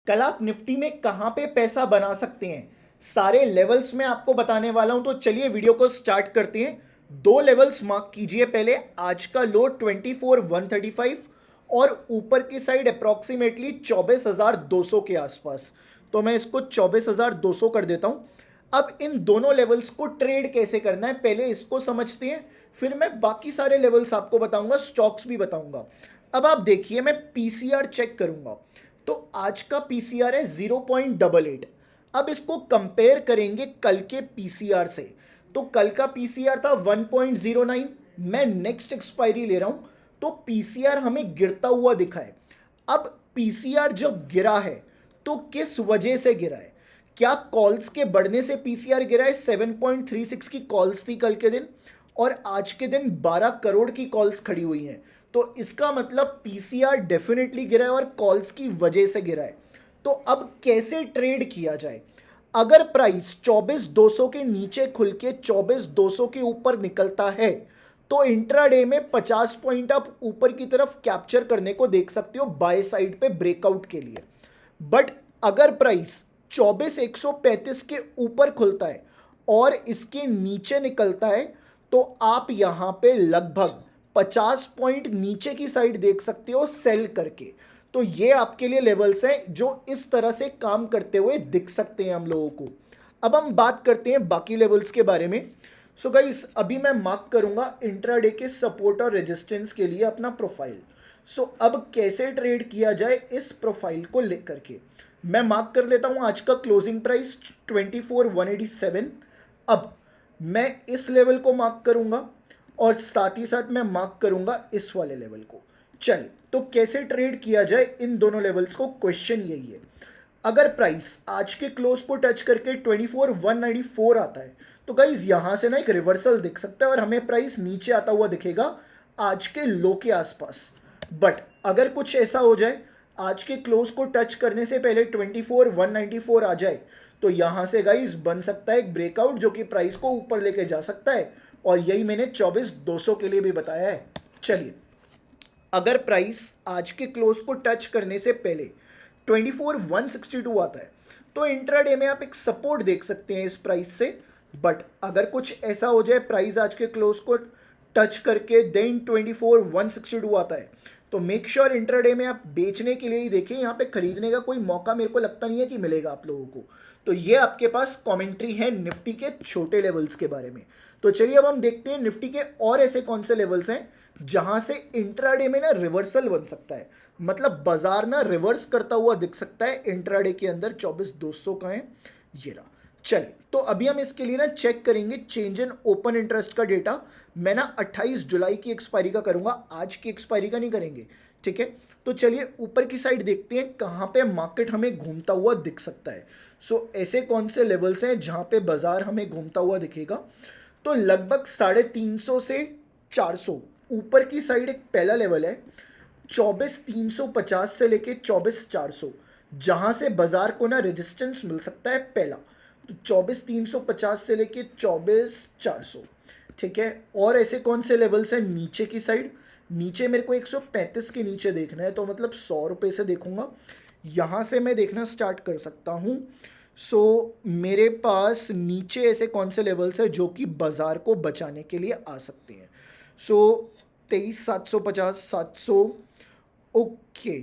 कल आप निफ्टी में कहां पे पैसा बना सकते हैं, सारे लेवल्स में आपको बताने वाला हूं। तो चलिए वीडियो को स्टार्ट करते हैं। दो लेवल्स मार्क कीजिए। पहले आज का लो 24,135 और ऊपर की साइड अप्रोक्सीमेटली 24,200 के आसपास। तो मैं इसको 24,200 कर देता हूं। अब इन दोनों लेवल्स को ट्रेड कैसे करना है पहले इसको समझते हैं, फिर मैं बाकी सारे लेवल्स आपको बताऊंगा, स्टॉक्स भी बताऊंगा। अब आप देखिए, मैं पीसीआर चेक करूंगा तो आज का पीसीआर है 0.88। अब इसको कंपेयर करेंगे कल के पीसीआर से। तो कल का पीसीआर था 1.09। मैं नेक्स्ट एक्सपायरी ले रहा हूं तो पीसीआर हमें गिरता हुआ दिखा है। अब पीसीआर जब गिरा है तो किस वजह से गिरा है? क्या कॉल्स के बढ़ने से पीसीआर गिरा है? 7.36 की कॉल्स थी कल के दिन और आज के दिन 12 करोड़ की कॉल्स खड़ी हुई हैं। तो इसका मतलब पीसीआर डेफिनेटली गिरा है और कॉल्स की वजह से गिरा है। तो अब कैसे ट्रेड किया जाए? अगर प्राइस 24,200 के नीचे खुल के 24,200 के ऊपर निकलता है तो इंट्राडे में 50 पॉइंट आप ऊपर की तरफ कैप्चर करने को देख सकते हो बाय साइड पे ब्रेकआउट के लिए। बट अगर प्राइस 24,135 के ऊपर खुलता है और इसके नीचे निकलता है तो आप यहां पे लगभग 50 पॉइंट नीचे की साइड देख सकते हो सेल करके। तो ये आपके लिए लेवल्स हैं जो इस तरह से काम करते हुए दिख सकते हैं हम लोगों को। अब हम बात करते हैं बाकी लेवल्स के बारे में। सो गाइस, अभी मैं मार्क करूंगा इंट्राडे के सपोर्ट और रेजिस्टेंस के लिए अपना प्रोफाइल। सो अब कैसे ट्रेड किया जाए इस प्रोफाइल को लेकर के मैं मार्क कर लेता हूं आज का क्लोजिंग प्राइस 24,187। अब मैं इस लेवल को मार्क करूंगा और साथ ही साथ मैं मार्क करूंगा इस वाले लेवल को। चलिए, तो कैसे ट्रेड किया जाए इन दोनों लेवल्स को, क्वेश्चन यही है। अगर प्राइस आज के क्लोज को टच करके 24,194 आता है तो गाइज यहां से ना एक रिवर्सल दिख सकता है और हमें प्राइस नीचे आता हुआ दिखेगा आज के लो के आसपास। बट अगर कुछ ऐसा हो जाए, आज के क्लोज को टच करने से पहले 24,194 आ जाए तो यहां से गाइज बन सकता है एक ब्रेकआउट जो कि प्राइस को ऊपर लेके जा सकता है। और यही मैंने 24,200 के लिए भी बताया है। चलिए, अगर प्राइस आज के क्लोज को टच करने से पहले 24,162 आता है तो इंट्राडे में आप एक सपोर्ट देख सकते हैं इस प्राइस से। बट अगर कुछ ऐसा हो जाए, प्राइस आज के क्लोज को टच करके देन 24,162 आता है तो मेक श्योर इंट्राडे में आप बेचने के लिए ही देखें। यहाँ पे खरीदने का कोई मौका मेरे को लगता नहीं है कि मिलेगा आप लोगों को। तो ये आपके पास कमेंट्री है निफ्टी के छोटे लेवल्स के बारे में। तो चलिए अब हम देखते हैं निफ्टी के और ऐसे कौन से लेवल्स हैं जहां से इंट्राडे में ना रिवर्सल बन सकता है, मतलब बाजार ना रिवर्स करता हुआ दिख सकता है इंट्राडे के अंदर। 24,200 का है ये रहा। चलिए, तो अभी हम इसके लिए ना चेक करेंगे चेंज इन ओपन इंटरेस्ट का डेटा। मैं ना 28 जुलाई की एक्सपायरी का करूंगा, आज की एक्सपायरी का नहीं करेंगे, ठीक है। तो चलिए ऊपर की साइड देखते हैं कहां पे मार्केट हमें घूमता हुआ दिख सकता है। सो ऐसे कौन से लेवल्स हैं जहां पे बाजार हमें घूमता हुआ दिखेगा? तो लगभग 350 से 400 ऊपर की साइड एक पहला लेवल है 24,350 से लेके 24,400, जहां से बाजार को ना रेजिस्टेंस मिल सकता है पहला। तो 24,350 से लेके 24,400, ठीक है। और ऐसे कौन से लेवल्स हैं नीचे की साइड? नीचे मेरे को 135 के नीचे देखना है तो मतलब 100 रुपये से देखूंगा। यहाँ से मैं देखना स्टार्ट कर सकता हूँ। सो मेरे पास नीचे ऐसे कौन से लेवल्स हैं जो कि बाजार को बचाने के लिए आ सकते हैं? सो 23,750, 700, ओके।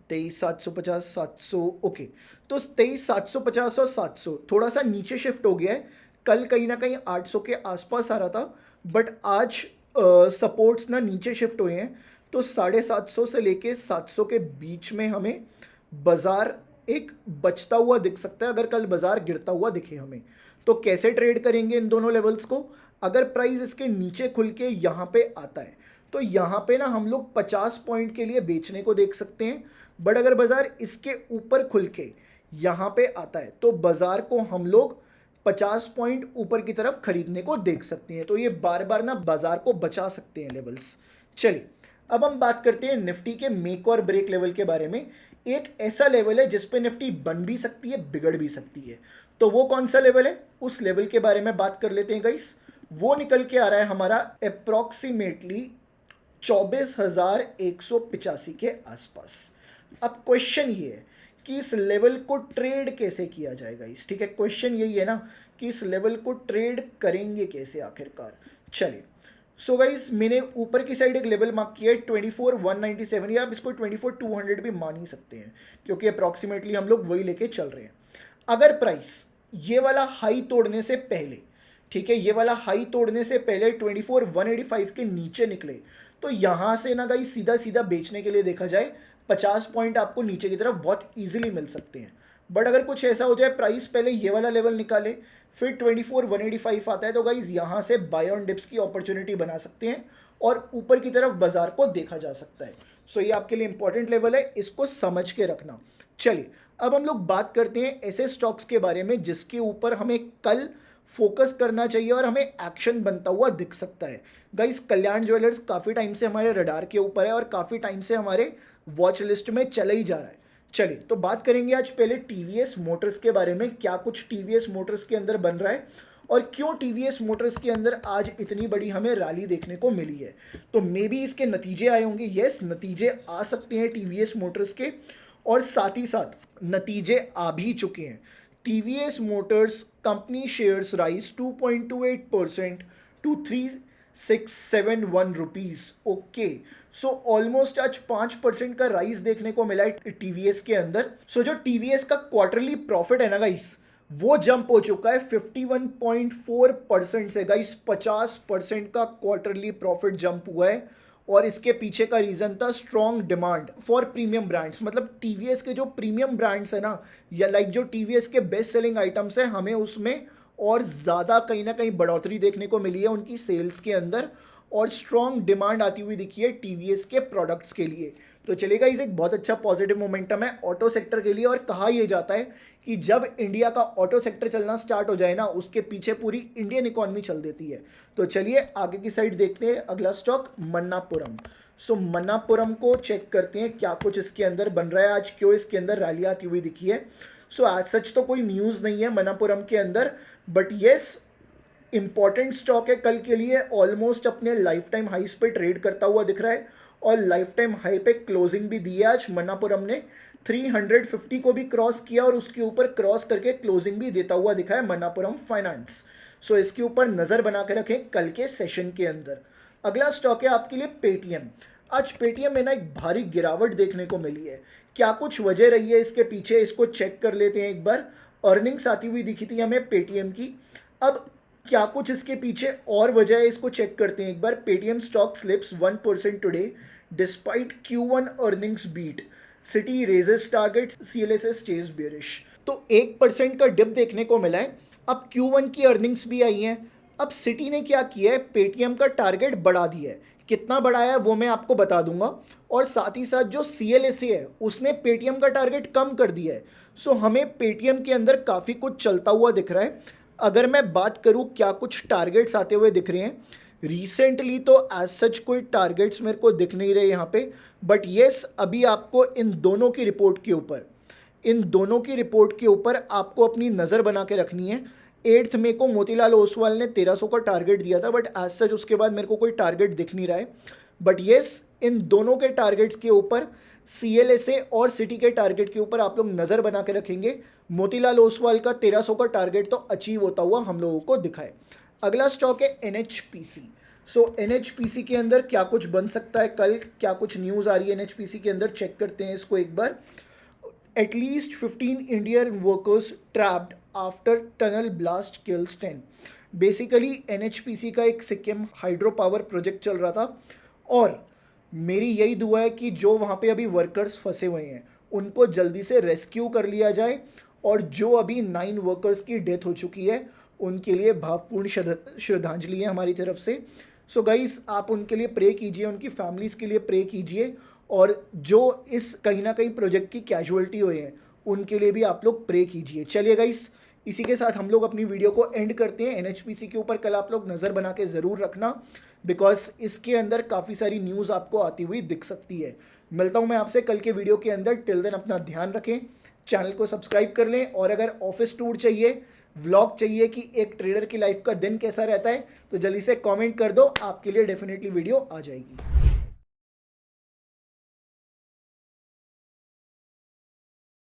23,750, 700, ओके। तो 23,750 और 700 थोड़ा सा नीचे शिफ्ट हो गया है। कल कहीं ना कहीं 800 के आसपास आ रहा था बट आज सपोर्ट्स ना नीचे शिफ्ट हुए हैं। तो 750 से लेके 700 के बीच में हमें बाजार एक बचता हुआ दिख सकता है अगर कल बाजार गिरता हुआ दिखे हमें। तो कैसे ट्रेड करेंगे इन दोनों लेवल्स को? अगर प्राइस इसके नीचे खुल के यहाँ पे आता है तो यहाँ पे ना हम लोग 50 पॉइंट के लिए बेचने को देख सकते हैं। बट अगर बाजार इसके ऊपर खुल के यहाँ पे आता है तो बाजार को हम लोग 50 पॉइंट ऊपर की तरफ खरीदने को देख सकते हैं। तो ये बार बार ना बाजार को बचा सकते हैं लेवल्स। चलिए, अब हम बात करते हैं निफ्टी के मेक और ब्रेक लेवल के बारे में। एक ऐसा लेवल है जिसपे निफ्टी बन भी सकती है, बिगड़ भी सकती है। तो वो कौन सा लेवल है, उस लेवल के बारे में बात कर लेते हैं गाइस। वो निकल के आ रहा है हमारा अप्रोक्सीमेटली 24,185 के आसपास। अब क्वेश्चन ये है कि इस लेवल को ट्रेड कैसे किया जाएगा इस, ठीक है, क्वेश्चन यही है ना कि इस लेवल को ट्रेड करेंगे कैसे आखिरकार। चलिए, सो गाइस मैंने ऊपर की साइड एक लेवल मार्क किया है 24,197, या आप इसको 24,200 भी मान ही सकते हैं क्योंकि अप्रॉक्सीमेटली हम लोग वही लेके चल रहे हैं। अगर प्राइस ये वाला हाई तोड़ने से पहले, ठीक है, ये वाला हाई तोड़ने से पहले 24,185 के नीचे निकले तो यहाँ से ना गाइस सीधा सीधा बेचने के लिए देखा जाए 50 पॉइंट आपको नीचे की तरफ बहुत ईजिली मिल सकते हैं। बट अगर कुछ ऐसा हो जाए प्राइस पहले ये वाला लेवल निकाले फिर 24,185 आता है तो गाइज यहाँ से बाय ऑन डिप्स की अपॉर्चुनिटी बना सकते हैं और ऊपर की तरफ बाजार को देखा जा सकता है। सो ये आपके लिए इंपॉर्टेंट लेवल है, इसको समझ के रखना। चलिए अब हम लोग बात करते हैं ऐसे स्टॉक्स के बारे में जिसके ऊपर हमें कल फोकस करना चाहिए और हमें एक्शन बनता हुआ दिख सकता है। गाइस कल्याण ज्वेलर्स काफ़ी टाइम से हमारे रडार के ऊपर है और काफ़ी टाइम से हमारे वॉच लिस्ट में चला ही जा रहा है। चलिए तो बात करेंगे आज पहले टीवीएस मोटर्स के बारे में, क्या कुछ टीवीएस मोटर्स के अंदर बन रहा है और क्यों टीवीएस मोटर्स के अंदर आज इतनी बड़ी हमें रैली देखने को मिली है। तो मे बी इसके नतीजे आए होंगे, यस नतीजे आ सकते हैं टीवीएस मोटर्स के, और साथ ही साथ नतीजे आ भी चुके हैं। TVS Motors company shares rise 2.28% to 3,671 rupees. Okay, so almost आज 5% का राइज देखने को मिला है टीवीएस के अंदर। सो जो टीवीएस का क्वार्टरली प्रॉफिट है ना गाइस, वो जंप हो चुका है 51.4% से। गाइस 50% का क्वार्टरली प्रॉफिट जंप हुआ है और इसके पीछे का रीज़न था strong demand for premium brands. मतलब टीवीएस के जो प्रीमियम ब्रांड्स है ना, या लाइक जो टीवीएस के बेस्ट सेलिंग आइटम्स हैं, हमें उसमें और ज़्यादा कहीं ना कहीं बढ़ोतरी देखने को मिली है उनकी सेल्स के अंदर, और स्ट्रॉन्ग डिमांड आती हुई दिखी है टीवीएस के प्रोडक्ट्स के लिए। तो चलेगा, इस एक बहुत अच्छा पॉजिटिव मोमेंटम है ऑटो सेक्टर के लिए। और कहा यह जाता है कि जब इंडिया का ऑटो सेक्टर चलना स्टार्ट हो जाए ना, उसके पीछे पूरी इंडियन इकोनॉमी चल देती है। तो चलिए आगे की साइड देखते हैं अगला स्टॉक मन्नापुरम। सो मन्नापुरम को चेक करते हैं क्या कुछ इसके अंदर बन रहा है, आज क्यों इसके अंदर रैली आती हुई दिखी है। सो एज सच तो कोई न्यूज़ नहीं है मन्नापुरम के अंदर, बट येस इंपॉर्टेंट स्टॉक है कल के लिए। ऑलमोस्ट अपने लाइफ टाइम हाइस पे ट्रेड करता हुआ दिख रहा है और लाइफ टाइम हाई पे क्लोजिंग भी दी है आज मन्नापुरम ने। 350 को भी क्रॉस किया और उसके ऊपर क्रॉस करके क्लोजिंग भी देता हुआ दिखा है मन्नापुरम फाइनेंस। सो इसके ऊपर नज़र बना के रखें कल के सेशन के अंदर। अगला स्टॉक है आपके लिए पेटीएम। आज पेटीएम में ना एक भारी गिरावट देखने को मिली है, क्या कुछ वजह रही है इसके पीछे, इसको चेक कर लेते हैं एक बार। अर्निंग्स आती हुई दिखी थी हमें पेटीएम की, अब क्या कुछ इसके पीछे और वजह है इसको चेक करते हैं एक बार। Paytm stock slips 1% today despite Q1 earnings beat, Citi raises target, CLSA stays bearish. तो 1% का डिप देखने को मिला है। अब Q1 की अर्निंग्स भी आई हैं। अब सिटी ने क्या किया है, पेटीएम का टारगेट बढ़ा दिया है। कितना बढ़ाया है वो मैं आपको बता दूंगा, और साथ ही साथ जो CLSA है उसने पेटीएम का टारगेट कम कर दिया है। सो हमें पेटीएम के अंदर काफ़ी कुछ चलता हुआ दिख रहा है। अगर मैं बात करूं क्या कुछ टारगेट्स आते हुए दिख रहे हैं रिसेंटली, तो एज सच कोई टारगेट्स मेरे को दिख नहीं रहे यहाँ पे। बट येस अभी आपको इन दोनों की रिपोर्ट के ऊपर आपको अपनी नज़र बना के रखनी है। 8 मई को मोतीलाल ओसवाल ने 1300 का टारगेट दिया था, बट एज सच उसके बाद मेरे को कोई टारगेट दिख नहीं रहा है। बट येस इन दोनों के टारगेट्स के ऊपर, CLSA और सिटी के टारगेट के ऊपर आप लोग नज़र बना के रखेंगे। मोतीलाल ओसवाल का 1300 का टारगेट तो अचीव होता हुआ हम लोगों को दिखाए। अगला स्टॉक है NHPC। सो NHPC के अंदर क्या कुछ बन सकता है कल, क्या कुछ न्यूज़ आ रही है NHPC के अंदर, चेक करते हैं इसको एक बार। At least 15 Indian workers trapped after tunnel blast kills 10। Basically NHPC का एक सिक्किम हाइड्रो पावर प्रोजेक्ट चल रहा था और मेरी यही दुआ है कि जो वहाँ पे अभी वर्कर्स फंसे हुए हैं उनको जल्दी से रेस्क्यू कर लिया जाए, और जो अभी 9 वर्कर्स की डेथ हो चुकी है उनके लिए भावपूर्ण श्रद्धांजलि है हमारी तरफ से। सो गाइस आप उनके लिए प्रे कीजिए, उनकी फैमिलीज़ के लिए प्रे कीजिए, और जो इस कहीं ना कहीं प्रोजेक्ट की कैजुअलिटी हुए हैं उनके लिए भी आप लोग प्रे कीजिए। चलिए गाइस इसी के साथ हम लोग अपनी वीडियो को एंड करते हैं। NHPC के ऊपर कल आप लोग नज़र बना के ज़रूर रखना, बिकॉज इसके अंदर काफ़ी सारी न्यूज़ आपको आती हुई दिख सकती है। मिलता हूँ मैं आपसे कल के वीडियो के अंदर। टिल देन अपना ध्यान रखें, चैनल को सब्सक्राइब कर लें, और अगर ऑफिस टूर चाहिए, व्लॉग चाहिए कि एक ट्रेडर की लाइफ का दिन कैसा रहता है, तो जल्दी से कमेंट कर दो, आपके लिए डेफिनेटली वीडियो आ जाएगी।